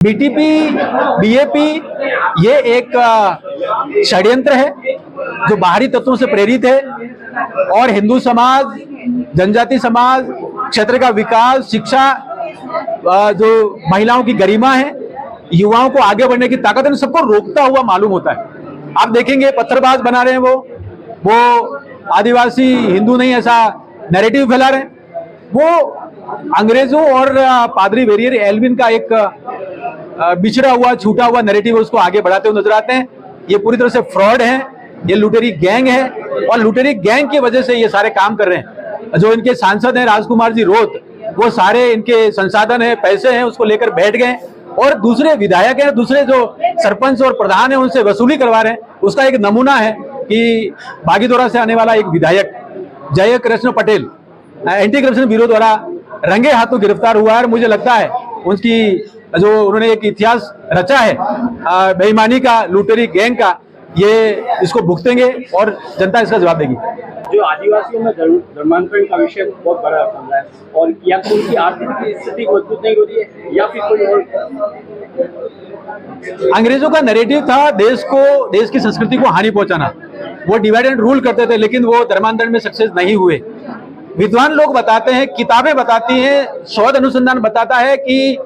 BTP BAP ये एक षड्यंत्र है जो बाहरी तत्वों से प्रेरित है और हिंदू समाज, जनजाति समाज, क्षेत्र का विकास, शिक्षा, जो महिलाओं की गरिमा है, युवाओं को आगे बढ़ने की ताकत है, सबको रोकता हुआ मालूम होता है। आप देखेंगे पत्थरबाज बना रहे हैं, वो आदिवासी हिंदू नहीं ऐसा नैरेटिव फैला रहे हैं। वो अंग्रेजों और पादरी वेरियर एल्विन का एक बिछड़ा हुआ छूटा हुआ नैरेटिव उसको आगे बढ़ाते हुए नजर आते हैं। ये पूरी तरह से फ्रॉड है, ये लुटेरी गैंग है और लुटेरी गैंग की वजह से ये सारे काम कर रहे हैं। जो इनके सांसद हैं राजकुमार जी रोत, वो सारे इनके संसाधन है, पैसे हैं, उसको लेकर बैठ गए और दूसरे विधायक हैं, दूसरे जो सरपंच और प्रधान है उनसे वसूली करवा रहे हैं। उसका एक नमूना है कि बागीदोरा से आने वाला एक विधायक जय Krishna Patel anti corruption bureau द्वारा रंगे हाथों गिरफ्तार हुआ है। मुझे लगता है उनकी जो उन्होंने एक इतिहास रचा है बेईमानी का, लुटेरी गैंग का, ये इसको भुगतेंगे और जनता इसका जवाब देगी। जो आदिवासियों में धर्मांतरण का विषय बहुत बड़ा चल रहा है और या तो उनकी आर्थिक स्थिति मजबूत नहीं हो रही है या फिर कोई और। अंग्रेजों का नैरेटिव था देश की संस्कृति को हानि पहुंचाना। वो डिवाइड एंड रूल करते थे, लेकिन वो धर्मांतरण में सक्सेस नहीं हुए। विद्वान लोग बताते हैं, किताबें बताती हैं, शोध अनुसंधान बताता है कि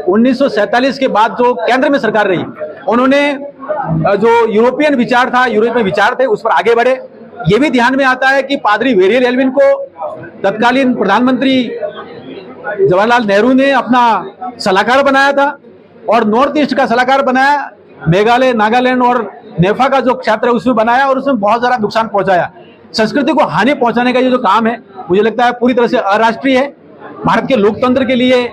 1947 के बाद जो केंद्र में सरकार रही, उन्होंने जो यूरोपियन विचार था, यूरोप में विचार थे, उस पर आगे बढ़े। ये भी ध्यान में आता है कि पादरी वेरियर एल्विन को तत्कालीन प्रधानमंत्री जवाहरलाल नेहरू ने अपना सलाहकार बनाया था और नॉर्थ ईस्ट का सलाहकार बनाया, मेघालय, नागालैंड और नेफा का जो क्षेत्र है उसमें बनाया और उसमें बहुत सारा नुकसान पहुंचाया। संस्कृति को हानि पहुंचाने का ये जो काम है, मुझे लगता है पूरी तरह से अराष्ट्रीय है, भारत के लोकतंत्र के लिए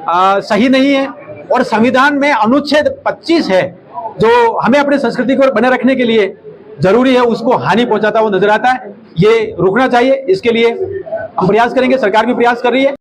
सही नहीं है। और संविधान में अनुच्छेद 25 है जो हमें अपनी संस्कृति को बने रखने के लिए जरूरी है, उसको हानि पहुंचाता हुआ नजर आता है। ये रुकना चाहिए। इसके लिए हम प्रयास करेंगे, सरकार भी प्रयास कर रही है।